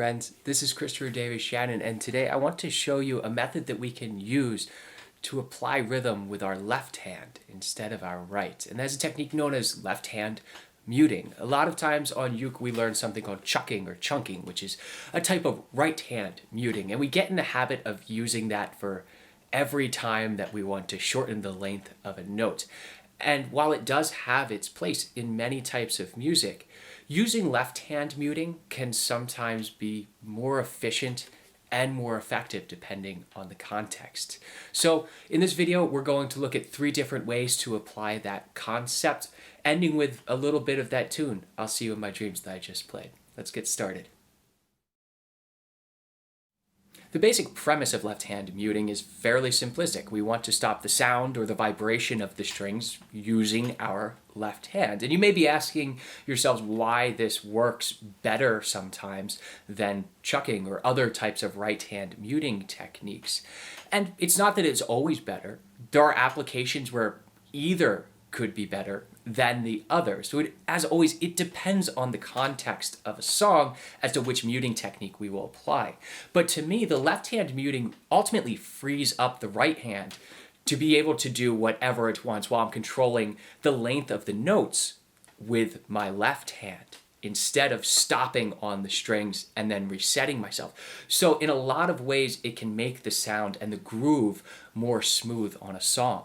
friends. This is Christopher Davis-Shannon, and today I want to show you a method that we can use to apply rhythm with our left hand instead of our right. And that's a technique known as left hand muting. A lot of times on uke we learn something called chucking or chunking, which is a type of right hand muting. And we get in the habit of using that for every time that we want to shorten the length of a note. And while it does have its place in many types of music, using left hand muting can sometimes be more efficient and more effective depending on the context. So in this video, we're going to look at 3 different ways to apply that concept, ending with a little bit of that tune, "I'll See You in My Dreams," that I just played. Let's get started. The basic premise of left hand muting is fairly simplistic. We want to stop the sound or the vibration of the strings using our left hand. And you may be asking yourselves why this works better sometimes than chucking or other types of right hand muting techniques. And it's not that it's always better. There are applications where either could be better than the other. So as always, it depends on the context of a song as to which muting technique we will apply. But to me, the left hand muting ultimately frees up the right hand to be able to do whatever it wants while I'm controlling the length of the notes with my left hand, instead of stopping on the strings and then resetting myself. So in a lot of ways, it can make the sound and the groove more smooth on a song.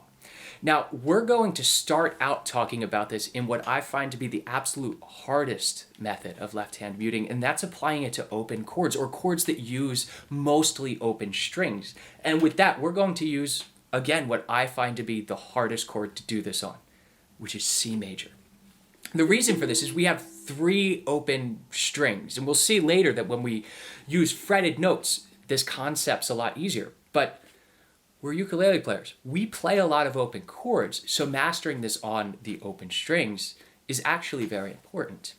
Now, we're going to start out talking about this in what I find to be the absolute hardest method of left hand muting, and that's applying it to open chords or chords that use mostly open strings. And with that, we're going to use, again, what I find to be the hardest chord to do this on, which is C major. The reason for this is we have 3 open strings, and we'll see later that when we use fretted notes, this concept's a lot easier. But we're ukulele players. We play a lot of open chords, so mastering this on the open strings is actually very important.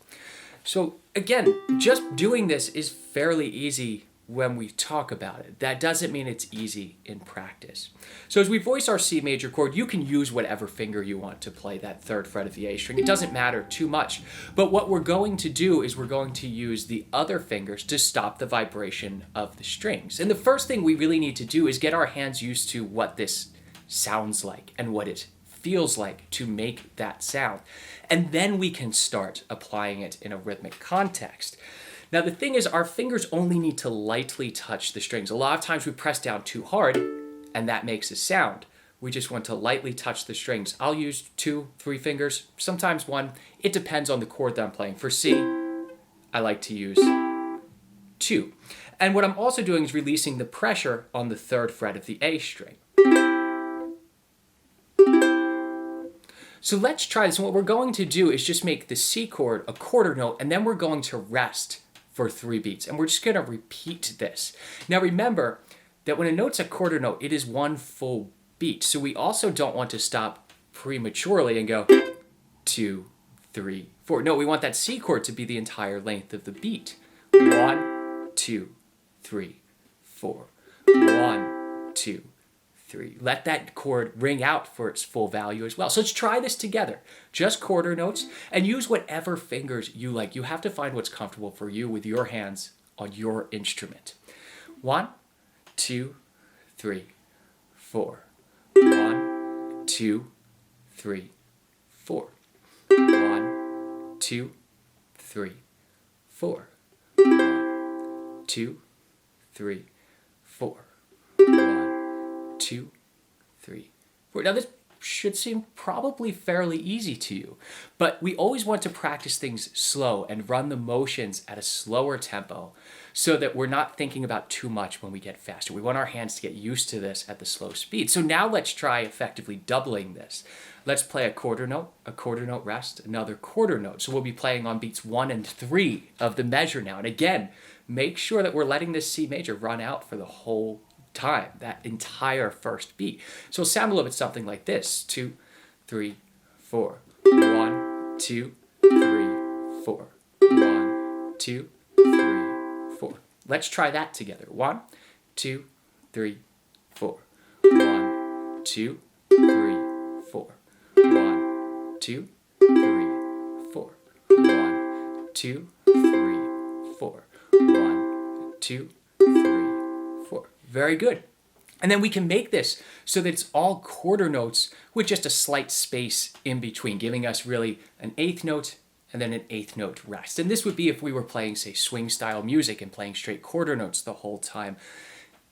So again, just doing this is fairly easy when we talk about it. That doesn't mean it's easy in practice. So as we voice our C major chord, you can use whatever finger you want to play that 3rd fret of the A string. It doesn't matter too much. But what we're going to do is we're going to use the other fingers to stop the vibration of the strings. And the first thing we really need to do is get our hands used to what this sounds like and what it feels like to make that sound. And then we can start applying it in a rhythmic context. Now the thing is, our fingers only need to lightly touch the strings. A lot of times we press down too hard and that makes a sound. We just want to lightly touch the strings. I'll use 2, 3 fingers, sometimes 1. It depends on the chord that I'm playing. For C, I like to use 2. And what I'm also doing is releasing the pressure on the 3rd fret of the A string. So let's try this. And what we're going to do is just make the C chord a quarter note, and then we're going to rest for 3 beats. And we're just going to repeat this. Now remember that when a note's a quarter note, it is 1 full beat. So we also don't want to stop prematurely and go 2, 3, 4. No, we want that C chord to be the entire length of the beat. 1, 2, 3, 4. 1, 2, 3. Let that chord ring out for its full value as well. So let's try this together. Just quarter notes, and use whatever fingers you like. You have to find what's comfortable for you with your hands on your instrument. 1, 2, 3, 4. 1, 2, 3, 4. 1, 2, 3, 4. 1, 2, 3, 4. 1, 2, 3, 4. Now this should seem probably fairly easy to you, but we always want to practice things slow and run the motions at a slower tempo so that we're not thinking about too much when we get faster. We want our hands to get used to this at the slow speed. So now let's try effectively doubling this. Let's play a quarter note rest, another quarter note. So we'll be playing on beats 1 and 3 of the measure now. And again, make sure that we're letting this C major run out for the whole time, that entire first beat. So it'll sound a little bit something like this. 2, 3, 4. 1, 2, 3, 4. 1, 2, 3, 4. Let's try that together. 1, 2, 3, 4. 1, 2, 3, 4. 1, 2, 3, 4. 1, 2, 3, 4. 1, 2, 3, 4. Very good. And then we can make this so that it's all quarter notes with just a slight space in between, giving us really an eighth note and then an eighth note rest. And this would be if we were playing, say, swing style music and playing straight quarter notes the whole time.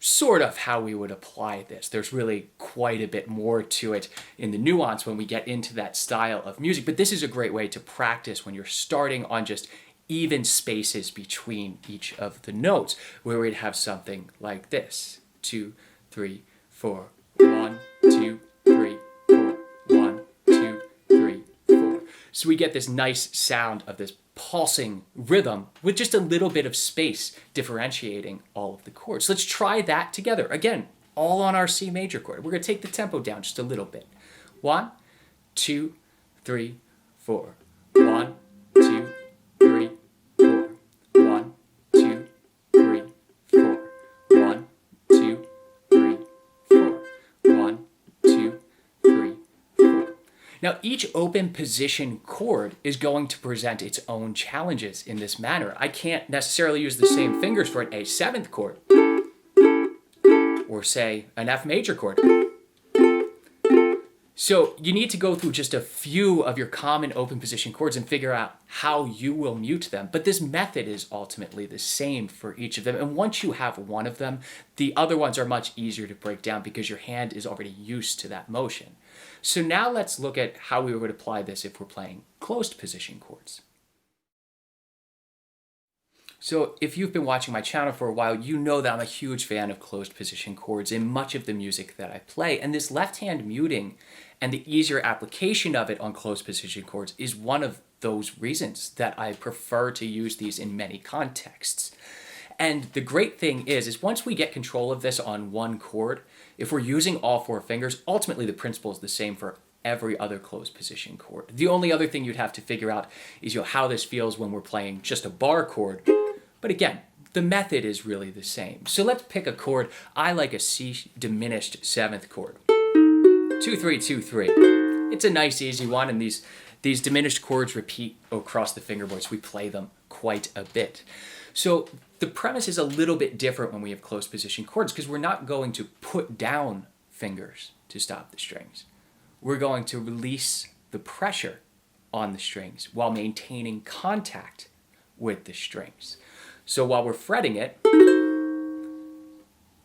Sort of how we would apply this. There's really quite a bit more to it in the nuance when we get into that style of music. But this is a great way to practice when you're starting on just even spaces between each of the notes, where we'd have something like this. 2, 3, 4. 1, 2, 3, 4. 1, 2, 3, 4. So we get this nice sound of this pulsing rhythm with just a little bit of space differentiating all of the chords. Let's try that together. Again, all on our C major chord. We're going to take the tempo down just a little bit. 1, 2, 3, 4. 1, 2, 3, 4. 1, 2, 3, 4. 1, 2, 3, 4. 1, 2, 3, 4. Now, each open position chord is going to present its own challenges in this manner. I can't necessarily use the same fingers for an A7th chord or, say, an F major chord. So you need to go through just a few of your common open position chords and figure out how you will mute them. But this method is ultimately the same for each of them. And once you have one of them, the other ones are much easier to break down because your hand is already used to that motion. So now let's look at how we would apply this if we're playing closed position chords. So if you've been watching my channel for a while, you know that I'm a huge fan of closed position chords in much of the music that I play. And this left hand muting and the easier application of it on closed position chords is one of those reasons that I prefer to use these in many contexts. And the great thing is once we get control of this on one chord, if we're using all four fingers, ultimately the principle is the same for every other closed position chord. The only other thing you'd have to figure out is how this feels when we're playing just a bar chord. But again, the method is really the same. So let's pick a chord. I like a C diminished 7th chord. 2, 3, 2, 3. It's a nice easy one, and these diminished chords repeat across the fingerboards. We play them quite a bit. So the premise is a little bit different when we have closed position chords because we're not going to put down fingers to stop the strings. We're going to release the pressure on the strings while maintaining contact with the strings. So while we're fretting it,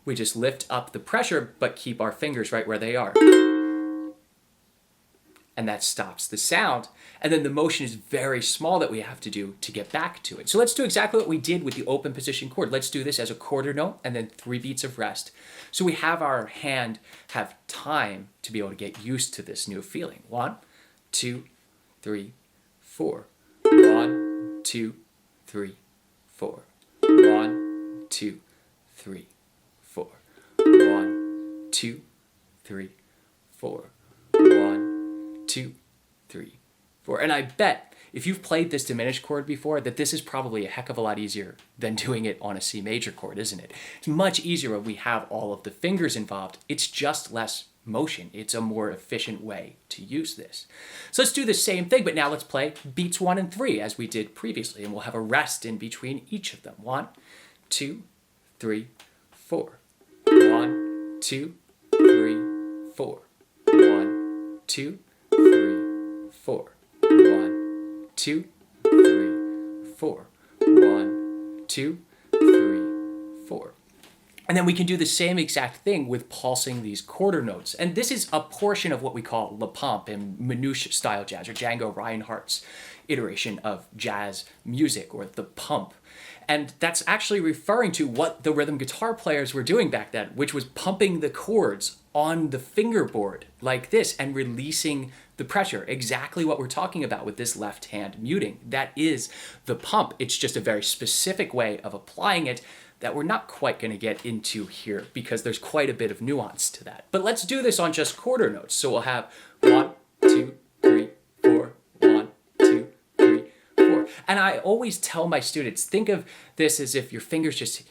we just lift up the pressure but keep our fingers right where they are. And that stops the sound. And then the motion is very small that we have to do to get back to it. So let's do exactly what we did with the open position chord. Let's do this as a quarter note and then 3 beats of rest. So we have our hand have time to be able to get used to this new feeling. 1, 2, 3, 4. 1, 2, 3, 4. 1, 2, 3, 4. 1, 2, 3, 4. 1, 2, 3, 4. And I bet if you've played this diminished chord before, that this is probably a heck of a lot easier than doing it on a C major chord, isn't it? It's much easier when we have all of the fingers involved. It's just less motion. It's a more efficient way to use this. So let's do the same thing, but now let's play beats 1 and 3 as we did previously, and we'll have a rest in between each of them. 1, 2, 3, 4. 1, 2, 3, 4. 1, 2, 3, 4. 1, 2, 3, 4. 1, 2, 3, 4. And then we can do the same exact thing with pulsing these quarter notes. And this is a portion of what we call La Pompe in Manouche style jazz, or Django Reinhardt's iteration of jazz music, or the pump. And that's actually referring to what the rhythm guitar players were doing back then, which was pumping the chords on the fingerboard like this and releasing the pressure. Exactly what we're talking about with this left hand muting. That is the pump. It's just a very specific way of applying it that we're not quite going to get into here because there's quite a bit of nuance to that. But let's do this on just quarter notes. So we'll have 1, 2, 3, 4, 1, 2, 3, 4. And I always tell my students, think of this as if your fingers just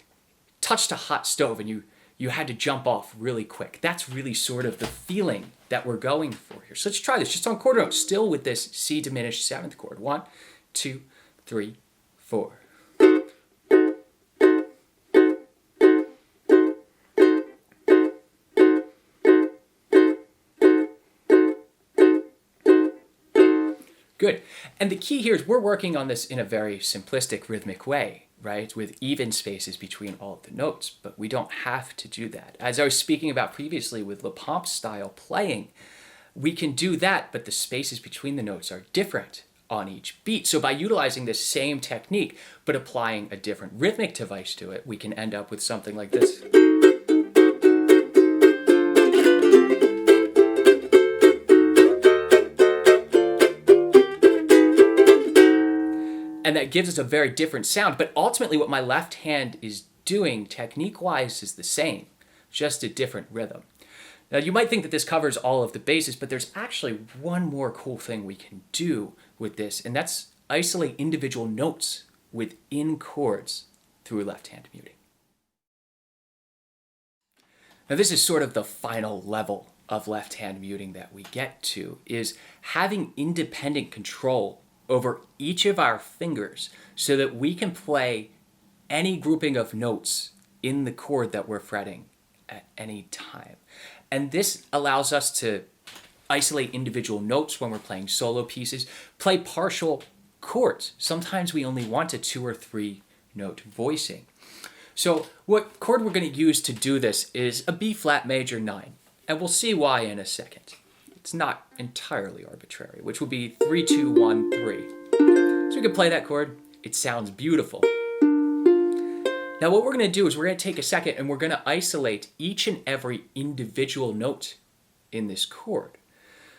touched a hot stove and you had to jump off really quick. That's really sort of the feeling that we're going for here. So let's try this just on quarter notes, still with this C diminished 7th chord. 1, 2, 3, 4. Good. And the key here is we're working on this in a very simplistic rhythmic way, right? With even spaces between all of the notes, but we don't have to do that. As I was speaking about previously with LePomp style playing, we can do that, but the spaces between the notes are different on each beat. So by utilizing this same technique, but applying a different rhythmic device to it, we can end up with something like this. And that gives us a very different sound. But ultimately what my left hand is doing technique-wise is the same, just a different rhythm. Now you might think that this covers all of the bases, but there's actually one more cool thing we can do with this, and that's isolate individual notes within chords through left hand muting. Now this is sort of the final level of left hand muting that we get to, is having independent control over each of our fingers so that we can play any grouping of notes in the chord that we're fretting at any time. And this allows us to isolate individual notes when we're playing solo pieces, play partial chords. Sometimes we only want a 2 or 3 note voicing. So what chord we're going to use to do this is a B flat major 9, and we'll see why in a second. It's not entirely arbitrary, which would be 3, 2, 1, 3. So we can play that chord. It sounds beautiful. Now what we're going to do is we're going to take a second and we're going to isolate each and every individual note in this chord.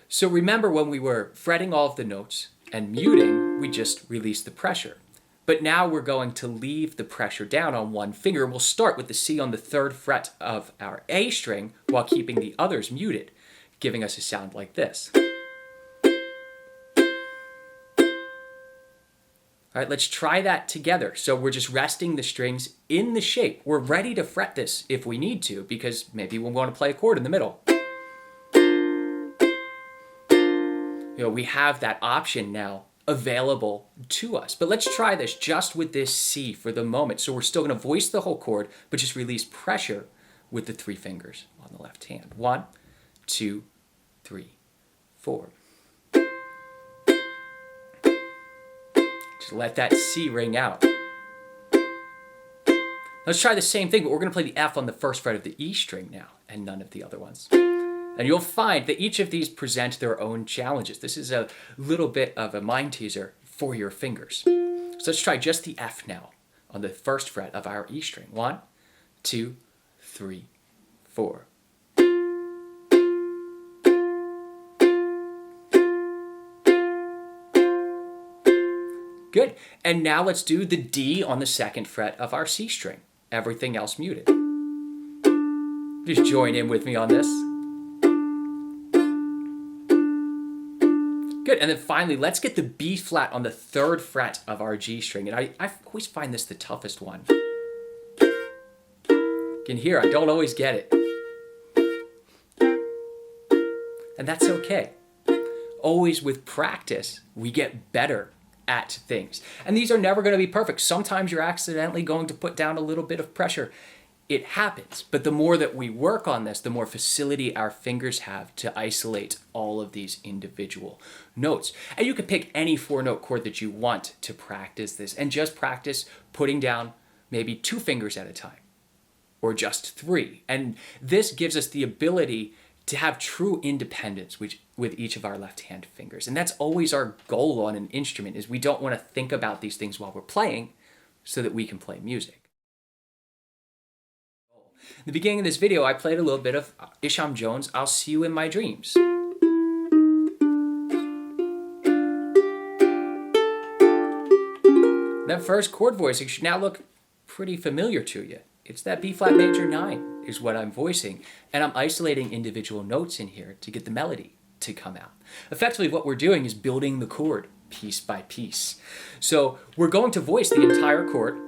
So remember when we were fretting all of the notes and muting, we just released the pressure. But now we're going to leave the pressure down on one finger, and we'll start with the C on the 3rd fret of our A string while keeping the others muted, giving us a sound like this. All right, let's try that together. So we're just resting the strings in the shape. We're ready to fret this if we need to, because maybe we'll want to play a chord in the middle. You know, we have that option now available to us. But let's try this just with this C for the moment. So we're still going to voice the whole chord, but just release pressure with the 3 fingers on the left hand. 1, 2, 3, 4. Just let that C ring out. Let's try the same thing, but we're going to play the F on the 1st fret of the E string now, and none of the other ones. And you'll find that each of these present their own challenges. This is a little bit of a mind teaser for your fingers. So let's try just the F now on the 1st fret of our E string. 1, 2, 3, 4. Good. And now let's do the D on the 2nd fret of our C string. Everything else muted. Just join in with me on this. Good. And then finally, let's get the B flat on the 3rd fret of our G string. And I always find this the toughest one. You can hear I don't always get it. And that's okay. Always with practice, we get better at things. And these are never going to be perfect. Sometimes you're accidentally going to put down a little bit of pressure. It happens. But the more that we work on this, the more facility our fingers have to isolate all of these individual notes. And you can pick any 4-note chord that you want to practice this, and just practice putting down maybe 2 fingers at a time, or just 3. And this gives us the ability to have true independence with each of our left hand fingers. And that's always our goal on an instrument, is we don't want to think about these things while we're playing so that we can play music. In the beginning of this video, I played a little bit of Isham Jones' I'll See You in My Dreams. That first chord voicing should now look pretty familiar to you. It's that B flat major 9 is what I'm voicing, and I'm isolating individual notes in here to get the melody to come out. Effectively, what we're doing is building the chord piece by piece. So we're going to voice the entire chord,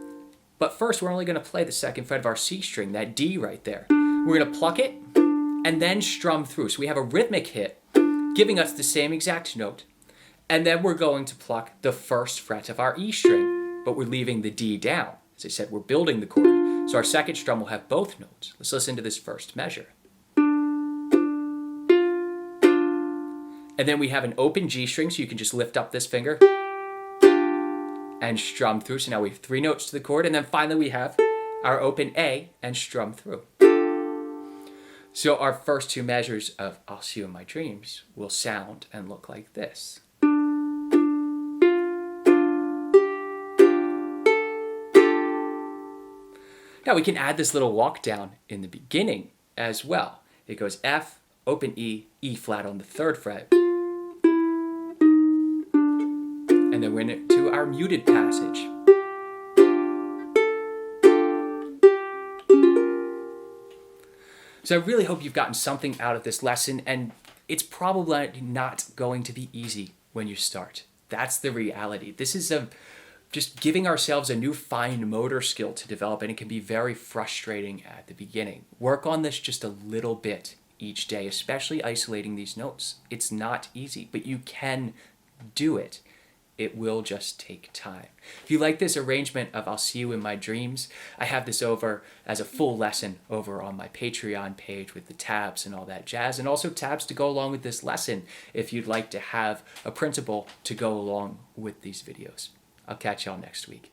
but first we're only going to play the 2nd fret of our C string, that D right there. We're going to pluck it and then strum through. So we have a rhythmic hit giving us the same exact note, and then we're going to pluck the 1st fret of our E string, but we're leaving the D down. As I said, we're building the chord. So our 2nd strum will have both notes. Let's listen to this first measure. And then we have an open G string, so you can just lift up this finger and strum through. So now we have 3 notes to the chord. And then finally we have our open A and strum through. So our first 2 measures of I'll See You in My Dreams will sound and look like this. Now we can add this little walk down in the beginning as well. It goes F, open E, E flat on the 3rd fret. And then we're into our muted passage. So I really hope you've gotten something out of this lesson, and it's probably not going to be easy when you start. That's the reality. This is just giving ourselves a new fine motor skill to develop, and it can be very frustrating at the beginning. Work on this just a little bit each day, especially isolating these notes. It's not easy, but you can do it. It will just take time. If you like this arrangement of I'll See You in My Dreams, I have this over as a full lesson over on my Patreon page with the tabs and all that jazz, and also tabs to go along with this lesson if you'd like to have a principle to go along with these videos. I'll catch y'all next week.